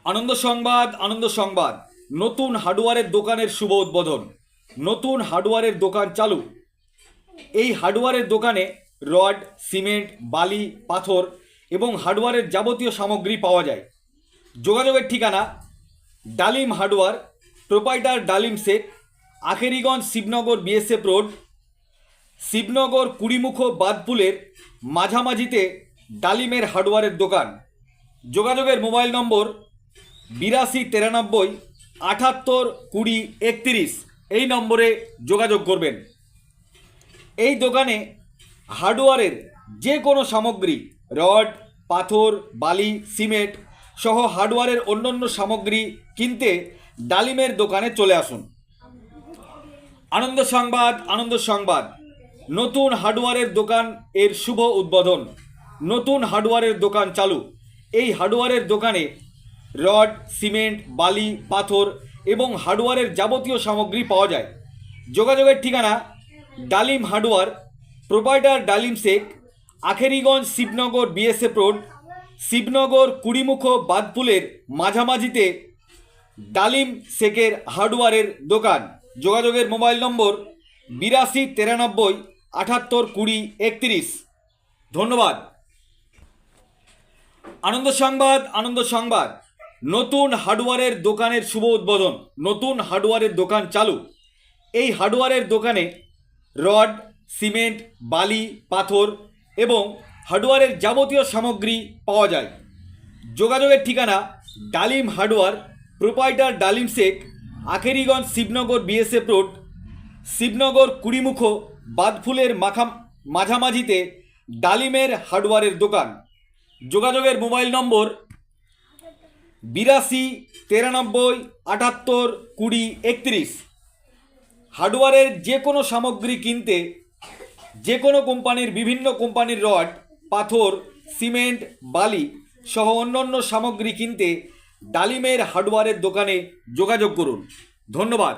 আনন্দ সংবাদ, আনন্দ সংবাদ। নতুন হার্ডওয়্যারের দোকানের শুভ উদ্বোধন। নতুন হার্ডওয়্যারের দোকান চালু। এই হার্ডওয়্যারের দোকানে রড, সিমেন্ট, বালি, পাথর এবং হার্ডওয়্যারের যাবতীয় সামগ্রী পাওয়া যায়। যোগাযোগের ঠিকানা ডালিম হার্ডওয়্যার, প্রোপাইটার ডালিম শেখ, আখেরিগঞ্জ, শিবনগর, বিএসএফ রোড, শিবনগর কুড়িমুখ বাদপুলের মাঝামাঝিতে ডালিমের হার্ডওয়্যারের দোকান। যোগাযোগের মোবাইল নম্বর 8293 78 20 31। এই নম্বরে যোগাযোগ করবেন। এই দোকানে হার্ডওয়্যারের যে কোনো সামগ্রী, রড, পাথর, বালি, সিমেন্ট সহ হার্ডওয়্যারের অন্যান্য সামগ্রী কিনতে ডালিমের দোকানে চলে আসুন। আনন্দ সংবাদ, আনন্দ সংবাদ। নতুন হার্ডওয়্যারের দোকান এর শুভ উদ্বোধন। নতুন হার্ডওয়্যারের দোকান চালু। এই হার্ডওয়্যারের দোকানে রড, সিমেন্ট, বালি, পাথর এবং হার্ডওয়্যারের যাবতীয় সামগ্রী পাওয়া যায়। যোগাযোগের ঠিকানা ডালিম হার্ডওয়্যার, প্রোপাইটার ডালিম শেখ, আখেরিগঞ্জ, শিবনগর, বিএসএফ রোড, শিবনগর কুড়িমুখ বাদপুলের মাঝামাঝিতে ডালিম শেখের হার্ডওয়্যারের দোকান। যোগাযোগের মোবাইল নম্বর 8293 78 20 31। ধন্যবাদ। আনন্দ সংবাদ, আনন্দ সংবাদ। নতুন হার্ডওয়্যারের দোকানের শুভ উদ্বোধন। নতুন হার্ডওয়্যারের দোকান চালু। এই হার্ডওয়্যারের দোকানে রড, সিমেন্ট, বালি, পাথর এবং হার্ডওয়্যারের যাবতীয় সামগ্রী পাওয়া যায়। যোগাযোগের ঠিকানা ডালিম হার্ডওয়্যার, প্রোপাইটার ডালিম শেখ, আখেরিগঞ্জ, শিবনগর, বিএসএফ রোড, শিবনগর কুড়িমুখ বাদফুলের মাঝামাঝিতে ডালিমের হার্ডওয়্যারের দোকান। যোগাযোগের মোবাইল নম্বর 8293 78 20 31। হার্ডওয়্যারের যে কোনো সামগ্রী কিনতে, যে কোনো কোম্পানির বিভিন্ন কোম্পানির রড, পাথর, সিমেন্ট, বালি সহ অন্যান্য সামগ্রী কিনতে ডালিমের হার্ডওয়্যারের দোকানে যোগাযোগ করুন। ধন্যবাদ।